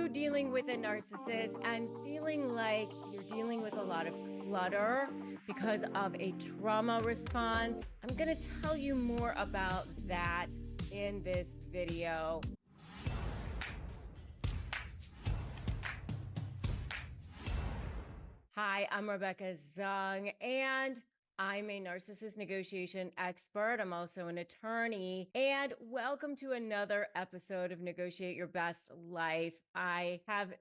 you dealing with a narcissist and feeling like you're dealing with a lot of clutter because of a trauma response? I'm going to tell you more about that in this video. Hi, I'm Rebecca Zung, and I'm a narcissist negotiation expert. I'm also an attorney, and welcome to another episode of Negotiate Your Best Life. I have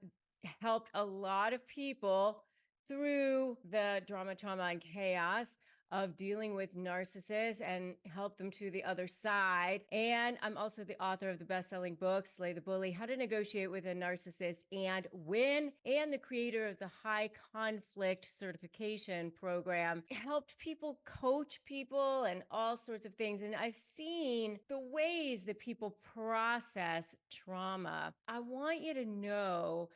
helped a lot of people through the drama, trauma, and chaos of dealing with narcissists and help them to the other side. And I'm also the author of the best-selling book, Slay the Bully, How to Negotiate with a Narcissist and Win, and the creator of the High Conflict Certification Program. Helped people coach people and all sorts of things. And I've seen the ways that people process trauma. I want you to know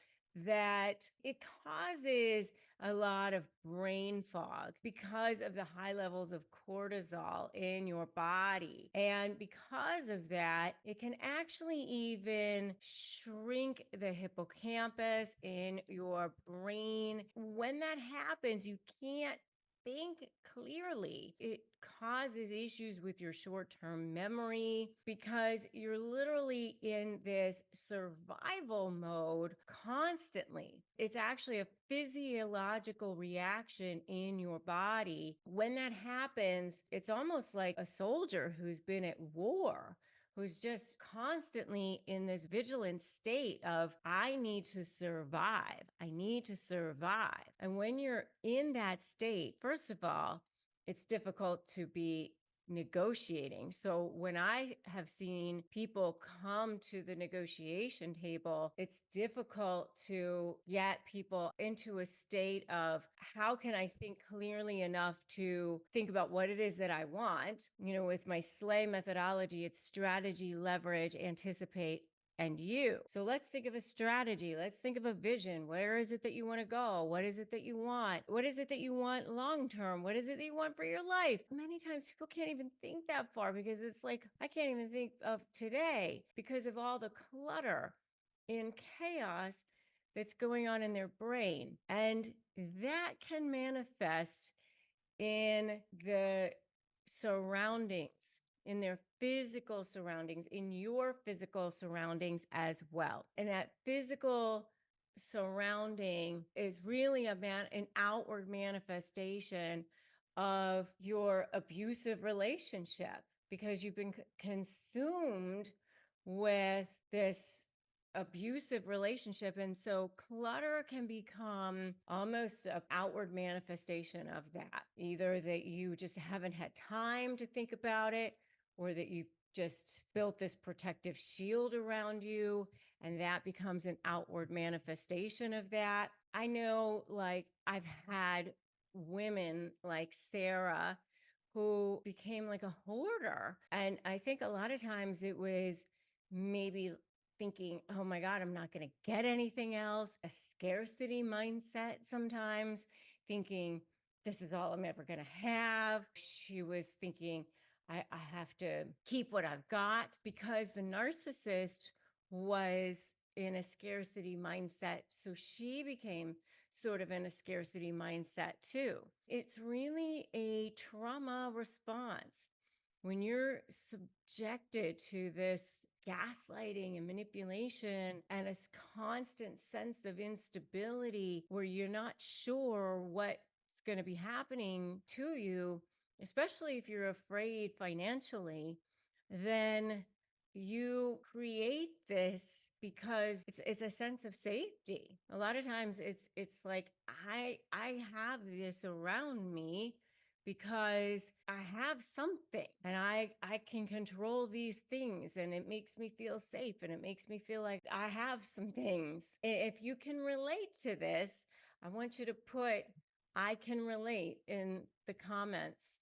that it causes a lot of brain fog because of the high levels of cortisol in your body. And because of that, it can actually even shrink the hippocampus in your brain. When that happens, you can't think clearly. It causes issues with your short-term memory because you're literally in this survival mode constantly. It's actually a physiological reaction in your body. When that happens, it's almost like a soldier who's been at war, who's just constantly in this vigilant state of, I need to survive. I need to survive. And when you're in that state, first of all, it's difficult to be negotiating. So when I have seen people come to the negotiation table, it's difficult to get people into a state of, how can I think clearly enough to think about what it is that I want? You know, with my SLAY methodology, it's strategy, leverage, anticipate, and you. So let's think of a strategy. Let's think of a vision. Where is it that you want to go? What is it that you want? What is it that you want long term? What is it that you want for your life? Many times people can't even think that far because it's like, I can't even think of today because of all the clutter and chaos that's going on in their brain. And that can manifest in the surroundings, in their physical surroundings, in your physical surroundings as well. And that physical surrounding is really an outward manifestation of your abusive relationship because you've been consumed with this abusive relationship. And so clutter can become almost an outward manifestation of that. Either that you just haven't had time to think about it, or that you've just built this protective shield around you, and that becomes an outward manifestation of that. I know, like, I've had women like Sarah who became like a hoarder. And I think a lot of times it was maybe thinking, oh my God, I'm not going to get anything else. A scarcity mindset sometimes, thinking this is all I'm ever going to have. She was thinking, I have to keep what I've got, because the narcissist was in a scarcity mindset. So she became sort of in a scarcity mindset too. It's really a trauma response. When you're subjected to this gaslighting and manipulation and a constant sense of instability where you're not sure what's going to be happening to you, especially if you're afraid financially, then you create this because it's a sense of safety. A lot of times it's like, I have this around me because I have something and I can control these things, and it makes me feel safe, and it makes me feel like I have some things. If you can relate to this, I want you to put I can relate in the comments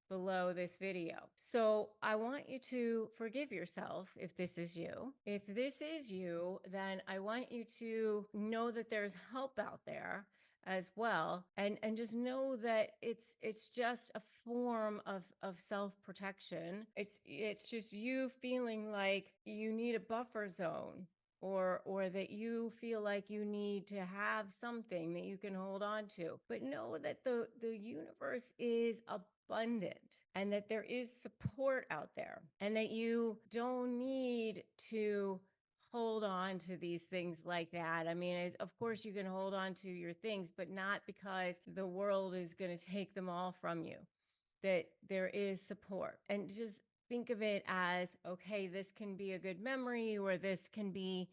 below this video. So I want you to forgive yourself if this is you. If this is you, then I want you to know that there's help out there as well, and just know that it's just a form of self-protection. It's just you feeling like you need a buffer zone. or that you feel like you need to have something that you can hold on to. But know that the universe is abundant and that there is support out there and that you don't need to hold on to these things like that. I mean, of course you can hold on to your things, but not because the world is going to take them all from you. That there is support. And just think of it as, okay, this can be a good memory, or this can be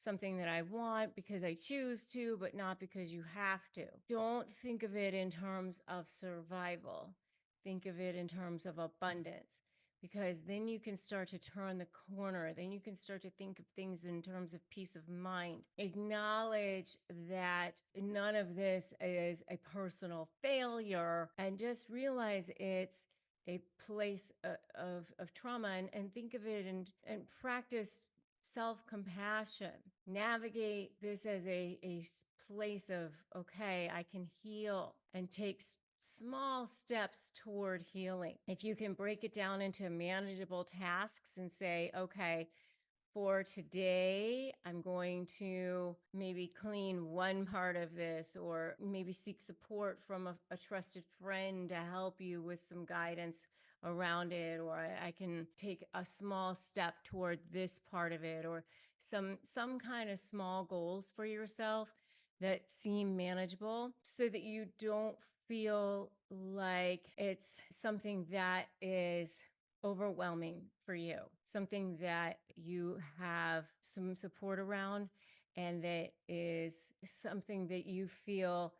something that I want because I choose to, but not because you have to. Don't think of it in terms of survival. Think of it in terms of abundance, because then you can start to turn the corner. Then you can start to think of things in terms of peace of mind. Acknowledge that none of this is a personal failure, and just realize it's a place of trauma, and think of it and practice self-compassion. Navigate this as a place of, okay, I can heal, and take small steps toward healing. If you can break it down into manageable tasks and say, okay, for today, I'm going to maybe clean one part of this, or maybe seek support from a trusted friend to help you with some guidance around it, or I can take a small step toward this part of it, or some kind of small goals for yourself that seem manageable, so that you don't feel like it's something that is overwhelming for you, something that you have some support around, and that is something that you feel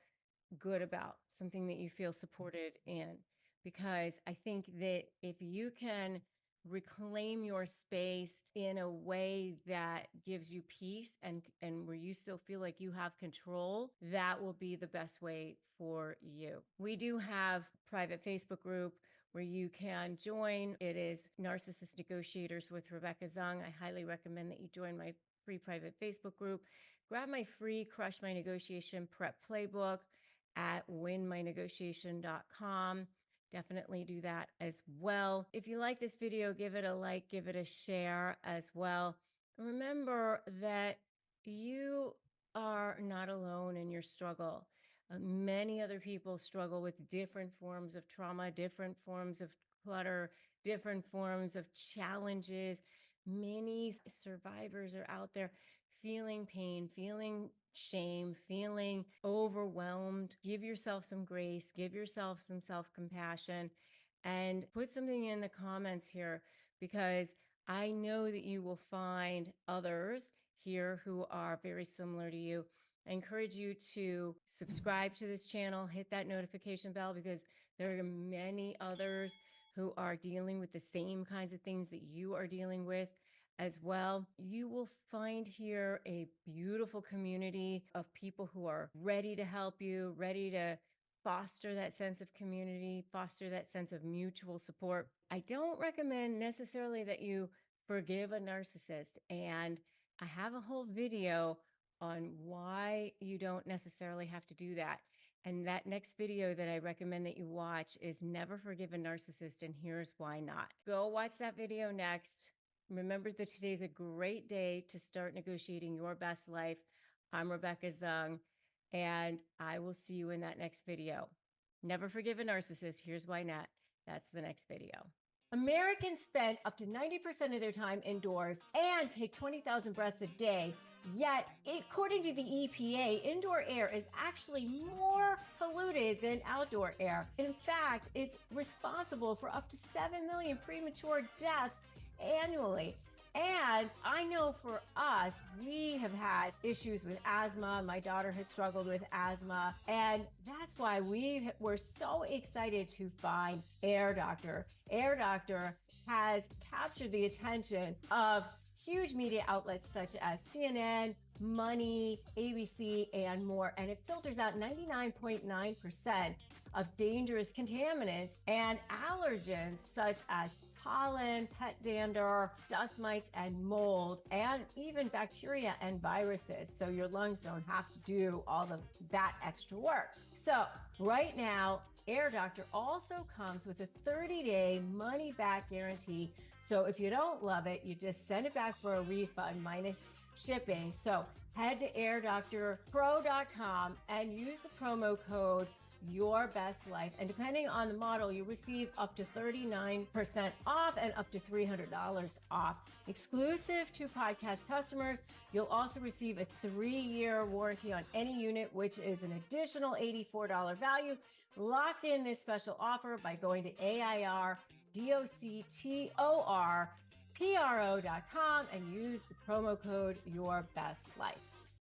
good about, something that you feel supported in. Because I think that if you can reclaim your space in a way that gives you peace, and where you still feel like you have control, that will be the best way for you. We do have a private Facebook group where you can join. It is Narcissist Negotiators with Rebecca Zung. I highly recommend that you join my free private Facebook group. Grab my free Crush My Negotiation Prep Playbook at winmynegotiation.com. Definitely do that as well. If you like this video, give it a like, give it a share as well. Remember that you are not alone in your struggle. Many other people struggle with different forms of trauma, different forms of clutter, different forms of challenges. Many survivors are out there feeling pain, feeling shame, feeling overwhelmed. Give yourself some grace, give yourself some self-compassion, and put something in the comments here, because I know that you will find others here who are very similar to you. I encourage you to subscribe to this channel, hit that notification bell, because there are many others who are dealing with the same kinds of things that you are dealing with as well. You will find here a beautiful community of people who are ready to help you, ready to foster that sense of community, foster that sense of mutual support. I don't recommend necessarily that you forgive a narcissist, and I have a whole video on why you don't necessarily have to do that. And that next video that I recommend that you watch is Never Forgive a Narcissist, and here's why not. Go watch that video next. Remember that today's a great day to start negotiating your best life. I'm Rebecca Zung, and I will see you in that next video. Never forgive a narcissist. Here's why not. That's the next video. Americans spend up to 90% of their time indoors and take 20,000 breaths a day. Yet, according to the EPA, indoor air is actually more polluted than outdoor air. In fact, it's responsible for up to 7 million premature deaths annually. And I know for us, we have had issues with asthma. My daughter has struggled with asthma. And that's why we're so excited to find Air Doctor. Air Doctor has captured the attention of huge media outlets such as CNN, Money, ABC, and more. And it filters out 99.9% of dangerous contaminants and allergens such as pollen, pet dander, dust mites, and mold, and even bacteria and viruses. So your lungs don't have to do all of that extra work. So right now, Air Doctor also comes with a 30-day money-back guarantee. So if you don't love it, you just send it back for a refund minus shipping. So head to airdoctorpro.com and use the promo code Your Best Life. And depending on the model, you receive up to 39% off and up to $300 off. Exclusive to podcast customers, you'll also receive a 3-year warranty on any unit, which is an additional $84 value. Lock in this special offer by going to AIRDOCTORPRO.com and use the promo code Your Best Life.